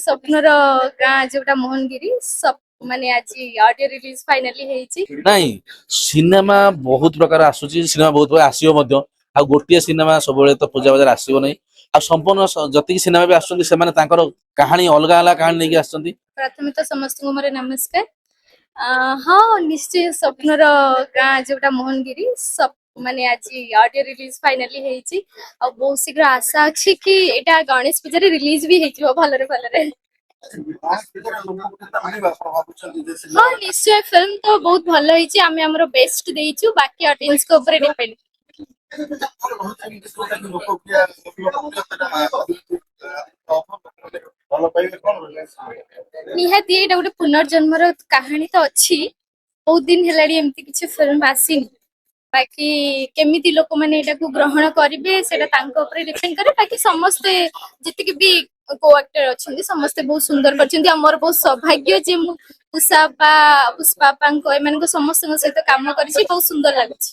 ସ୍ୱପ୍ନର ଗାଁ ଯୋଉଟା ମୋହନଗିରି ମାନେ ଆଜି ଅଡିଓ ରିଲିଜ ଫାଇନାଲି ହେଇଛି। ନାଇଁ ସିନେମା ବହୁତ ପ୍ରକାର ଆସୁଛି, ସିନେମା ବହୁତ ପ୍ରକାର ଆସିବ ମଧ୍ୟ। ଆଉ ଗୋଟିଏ ସିନେମା ସବୁବେଳେ ତ ପୂଜା ବଜାର ଆସିବ ନାହିଁ। ଆଉ ସମ୍ପୂର୍ଣ୍ଣ ଯେତିକି ସିନେମା ବି ଆସୁଛନ୍ତି ସେମାନେ ତାଙ୍କର କାହାଣୀ ଅଲଗା ଅଲଗା କାହାଣୀ ନେଇକି ଆସିଛନ୍ତି। ପ୍ରଥମେ ତ ସମସ୍ତଙ୍କୁ ମୋର ନମସ୍କାର। ହଁ ନିଶ୍ଚୟ ସ୍ୱପ୍ନର ଗାଁ ଯୋଉଟା ମୋହନଗିରି ମାନେ ଆଜି ଅଡିଓ ରିଲିଜ ଫାଇନାଲି ହେଇଛି। ଆଉ ବହୁତ ଶୀଘ୍ର ଆଶା ଅଛି କି ଏଇଟା ଗଣେଶ ପୂଜାରେ ରିଲିଜ ବି ହେଇଯିବ ଭଲରେ ଭଲରେ। ହଁ ନିଶ୍ଚୟ ଫିଲ୍ମ ତ ବହୁତ ଭଲ ହେଇଛି, ଆମେ ଆମର ବେଷ୍ଟ ଦେଇଛୁ, ବାକି ଅଡିଏନ୍ସଙ୍କ ଉପରେ ଡିପେଣ୍ଡ। ନିହାତି ଏଇଟା ଗୋଟେ ପୁନର୍ଜନ୍ମର କାହାଣୀ ତ ଅଛି। ବହୁତ ଦିନ ହେଲାଣି ଏମିତି କିଛି ଫିଲ୍ମ ଆସିନି, ବାକି କେମିତି ଲୋକମାନେ ଏଟାକୁ ଗ୍ରହଣ କରିବେ ସେଟା ତାଙ୍କ ଉପରେ ଡିପେଣ୍ଡ କରେ। ବାକି ସମସ୍ତେ ଯେତିକି ବି କୋ ଆକ୍ଟର ଅଛନ୍ତି ସମସ୍ତେ ବହୁତ ସୁନ୍ଦର କରିଛନ୍ତି। ଆଉ ମୋର ବହୁତ ସୌଭାଗ୍ୟ ଯେ ମୁଁ ପୁଷ୍ପାପାଙ୍କ ଏମାନଙ୍କ ସମସ୍ତଙ୍କ ସହିତ କାମ କରିଛି, ବହୁତ ସୁନ୍ଦର ଲାଗୁଛି।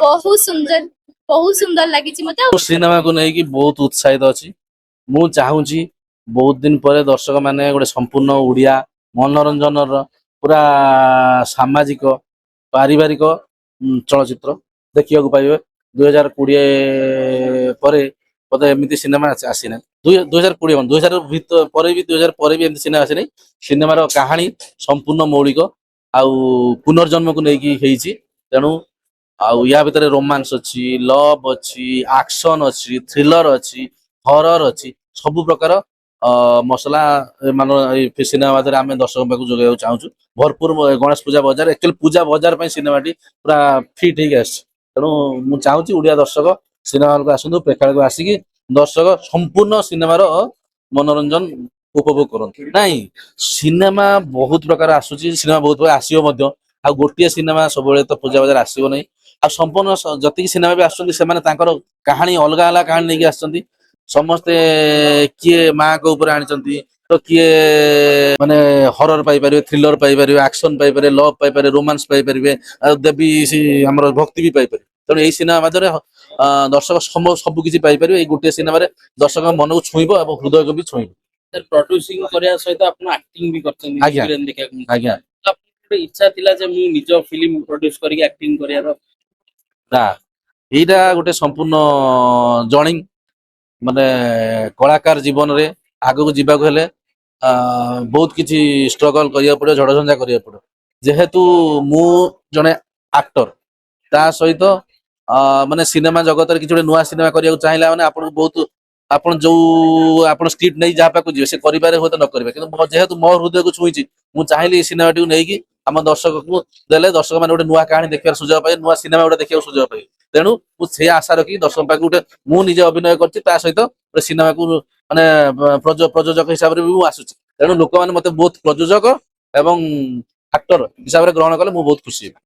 ବହୁତ ସୁନ୍ଦର, ବହୁତ ସୁନ୍ଦର ଲାଗିଛି ମତେ। ସିନେମାକୁ ନେଇକି ବହୁତ ଉତ୍ସାହିତ ଅଛି। ମୁଁ ଚାହୁଁଛି ବହୁତ ଦିନ ପରେ ଦର୍ଶକ ମାନେ ଗୋଟେ ସମ୍ପୂର୍ଣ୍ଣ ଓଡ଼ିଆ ମନୋରଞ୍ଜନର ପୁରା ସାମାଜିକ ପାରିବାରିକ ଚଳଚ୍ଚିତ୍ର ଦେଖିବାକୁ ପାଇବେ। 2020 ପରେ ବୋଧେ ଏମିତି ସିନେମା ଆସିନାହିଁ। 2020 ପରେ ବି 2000 ପରେ ବି ଏମିତି ସିନେମା ଆସିନାହିଁ। ସିନେମାର କାହାଣୀ ସମ୍ପୂର୍ଣ୍ଣ ମୌଳିକ ଆଉ ପୁନର୍ଜନ୍ମକୁ ନେଇକି ହେଇଛି। ତେଣୁ ଆଉ ୟା ଭିତରେ ରୋମାନ୍ସ ଅଛି, ଲଭ୍ ଅଛି, ଆକ୍ସନ ଅଛି, ଥ୍ରିଲର ଅଛି, ହରର ଅଛି, ସବୁ ପ୍ରକାର ମସଲା ଏଇ ସିନେମା ମାଧ୍ୟମରେ ଆମେ ଦର୍ଶକ ପାଖକୁ ଯୋଗାଇବାକୁ ଚାହୁଁଛୁ। ଭରପୁର ଗଣେଶ ପୂଜା ବଜାର ଆକ୍ଚୁଆଲି ପୂଜା ବଜାର ପାଇଁ ସିନେମାଟି ପୁରା ଫିଟ୍ ହେଇକି ଆସିଛି। ତେଣୁ ମୁଁ ଚାହୁଁଛି ଓଡ଼ିଆ ଦର୍ଶକ ସିନେମା ହଲକୁ ଆସନ୍ତୁ, ପ୍ରେକ୍ଷାଳୟକୁ ଆସିକି ଦର୍ଶକ ସମ୍ପୂର୍ଣ୍ଣ ସିନେମାର ମନୋରଞ୍ଜନ ଉପଭୋଗ କରନ୍ତୁ। ନାଇଁ ସିନେମା ବହୁତ ପ୍ରକାର ଆସୁଛି, ସିନେମା ବହୁତ ପ୍ରକାର ଆସିବ ମଧ୍ୟ। ଆଉ ଗୋଟିଏ ସିନେମା ସବୁବେଳେ ତ ପୂଜା ବଜାର ଆସିବ ନାହିଁ। ଆଉ ସମ୍ପୂର୍ଣ୍ଣ ଯେତିକି ସିନେମା ବି ଆସୁଛନ୍ତି ସେମାନେ ତାଙ୍କର କାହାଣୀ ଅଲଗା ଅଲଗା କାହାଣୀ ନେଇକି ଆସିଛନ୍ତି। ସମସ୍ତେ କିଏ ମାଙ୍କ ଉପରେ ଆଣିଛନ୍ତି, ତ କିଏ ମାନେ ହରର ପାଇପାରିବେ, ଥ୍ରିଲର ପାଇପାରିବେ, ଆକ୍ସନ ପାଇପାରିବେ, ଲଭ୍ ପାଇପାରିବେ, ରୋମାନ୍ସ ପାଇପାରିବେ, ଆଉ ଦେବୀ ଆମର ଭକ୍ତି ବି ପାଇପାରିବେ। ତେଣୁ ଏଇ ସିନେମା ମାଧ୍ୟମରେ ଦର୍ଶକ ସବୁ କିଛି ପାଇପାରିବେ। ଏଇ ଗୋଟିଏ ସିନେମାରେ ଦର୍ଶକଙ୍କ ମନକୁ ଛୁଇଁବ ଏବଂ ହୃଦୟକୁ ବି ଛୁଇଁବ। ପ୍ରଡ୍ୟୁସିଂ କରିବା ସହିତ ଆପଣ ଆକ୍ଟିଂ ବି କରିଛନ୍ତି। ଆଜ୍ଞା ଆଜ୍ଞା। ଗୋଟେ ଇଚ୍ଛା ଥିଲା ଯେ ମୁଁ ନିଜ ଫିଲ୍ମ ପ୍ରଡ୍ୟୁସ କରିକି ଆକ୍ଟିଂ କରିବାର? ନା ଏଇଟା ଗୋଟେ ସମ୍ପୂର୍ଣ୍ଣ ଜର୍ଣ୍ଣି। ମାନେ କଳାକାର ଜୀବନରେ ଆଗକୁ ଯିବାକୁ ହେଲେ ବହୁତ କିଛି ଷ୍ଟ୍ରଗଲ କରିବାକୁ ପଡ଼ିବ, ଝଡ଼ଝଞ୍ଜା କରିବାକୁ ପଡ଼ିବ। ଯେହେତୁ ମୁଁ ଜଣେ ଆକ୍ଟର, ତା ସହିତ ମାନେ ସିନେମା ଜଗତରେ କିଛି ଗୋଟେ ନୂଆ ସିନେମା କରିବାକୁ ଚାହିଁଲା ମାନେ ଆପଣଙ୍କୁ ବହୁତ ଆପଣ ଆପଣ ସ୍କ୍ରିପ୍ଟ ନେଇ ଯାହା ପାଖକୁ ଯିବେ ସେ କରିପାରେ ହୁଏତ ନ କରିବେ, କିନ୍ତୁ ଯେହେତୁ ମୋ ହୃଦୟକୁ ଛୁଇଁଛି ମୁଁ ଚାହିଁଲି ଏ ସିନେମାଟିକୁ ନେଇକି ଆମ ଦର୍ଶକଙ୍କୁ ଦେଲେ ଦର୍ଶକ ମାନେ ଗୋଟେ ନୂଆ କାହାଣୀ ଦେଖିବାର ସୁଯୋଗ ପାଇବେ, ନୂଆ ସିନେମା ଗୋଟେ ଦେଖିବାକୁ ସୁଯୋଗ ପାଇବେ। ତେଣୁ ମୁଁ ସେ ଆଶା ରଖି ଦର୍ଶକ ପାଖକୁ ଗୋଟେ ମୁଁ ନିଜେ ଅଭିନୟ କରିଛି, ତା ସହିତ ଗୋଟେ ସିନେମାକୁ ମାନେ ପ୍ରଯୋଜକ ହିସାବରେ ବି ମୁଁ ଆସୁଛି। ତେଣୁ ଲୋକମାନେ ମତେ ବହୁତ ପ୍ରଯୋଜକ ଏବଂ ଆକ୍ଟର ହିସାବରେ ଗ୍ରହଣ କଲେ ମୁଁ ବହୁତ ଖୁସି ହେବି।